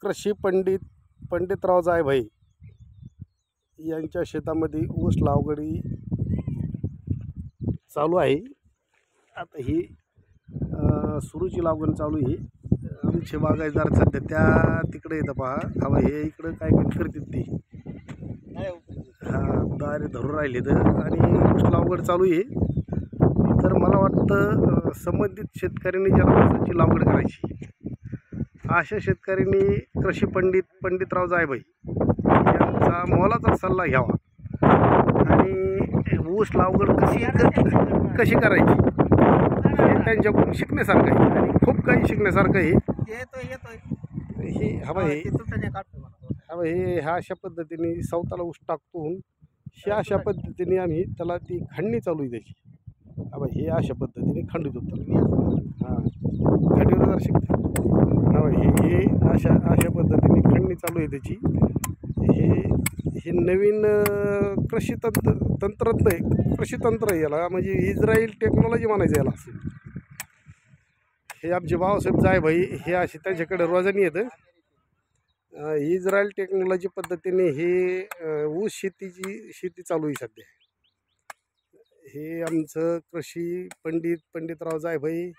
कृषी पंडितराव जायभाई यांच्या शेतामध्ये ऊस लागवडी चालू आहे। आता ही सुरूची लागवड चालू आहे। आमचे बागायतदार सध्या त्या तिकडे येतं पहा। हवा हे इकडं काय करतात ती दारे धरून राहिले तर आणि ऊस लागवड चालू आहे। तर मला वाटतं संबंधित शेतकऱ्यांनी ज्याला ऊसाची लागवड करायची अशा शेतकऱ्यांनी कृषी पंडितराव जायभाई यांचा मोलाचा सल्ला घ्यावा आणि ऊस लागवड कशी करायची हे त्यांच्याकडून शिकण्यासारखं आहे आणि खूप काही शिकण्यासारखं आहे। ही हवा हे ह्या अशा पद्धतीने सावताला ऊस टाकून ही अशा पद्धतीने आम्ही त्याला ती खंडणी चालू आहे त्याची। हवा हे अशा पद्धतीने खंडित होतं। हां खंडीवर शिकते हवा हे अशा पद्धतीने खंडणी चालू आहे त्याची। हे नवीन कृषी तंत्रज्ञ आहे, कृषी तंत्र आहे याला, म्हणजे इस्राईल टेक्नॉलॉजी म्हणायचं याला। हे आमचे भाऊसाहेब जायभाई हे असे त्यांच्याकडे रोजानी येतं। इस्रायल टेक्नॉलॉजी पद्धतीने हे ऊस शेती चालू आहे सध्या। हे आमचं कृषी पंडितराव जायभाई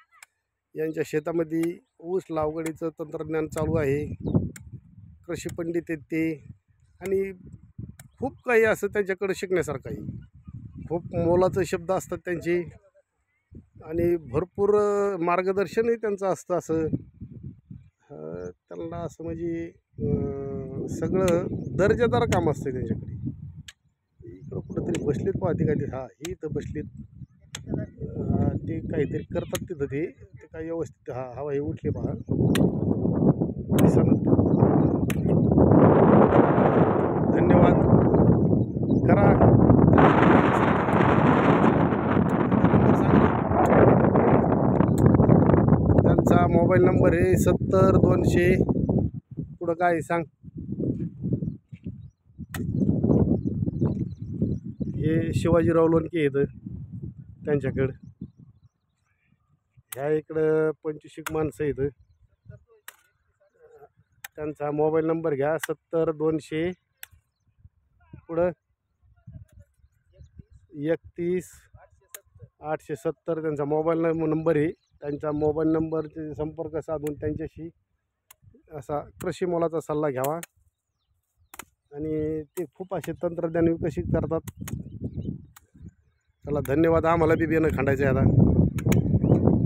यांच्या शेतामध्ये ऊस लागवडीचं तंत्रज्ञान चालू आहे। कृषी पंडित आहेत ते आणि खूप काही असं त्यांच्याकडे शिकण्यासारखं आहे। खूप मोलाचे शब्द असतात त्यांचे आणि भरपूर मार्गदर्शनही त्यांचं असतं। असं त्यांना असं म्हणजे सगळं दर्जेदार काम असतं त्यांच्याकडे। इकडं कुठंतरी बसलीत पाहते का ते ही इथं बसलीत ते काहीतरी करतात तिथं ते काय व्यवस्थित हवा हे उठले पहा। धन्यवाद करा। त्यांचा मोबाईल नंबर आहे 70-200 पुढं काय सांग। हे शिवाजीराव लोणके येतं त्यांच्याकडं। ह्या इकडं 25 माणसं येतं। त्यांचा मोबाईल नंबर घ्या 70-200 पुढं 31-870 त्यांचा मोबाईल नंबर आहे। त्यांचा मोबाईल नंबरचे संपर्क साधून त्यांच्याशी असा कृषी मोलाचा सल्ला घ्यावा आणि ते खूप असे तंत्रज्ञान विकसित करतात। चला धन्यवाद। आम्हाला बी बियाणं खंडायचं आहे आता।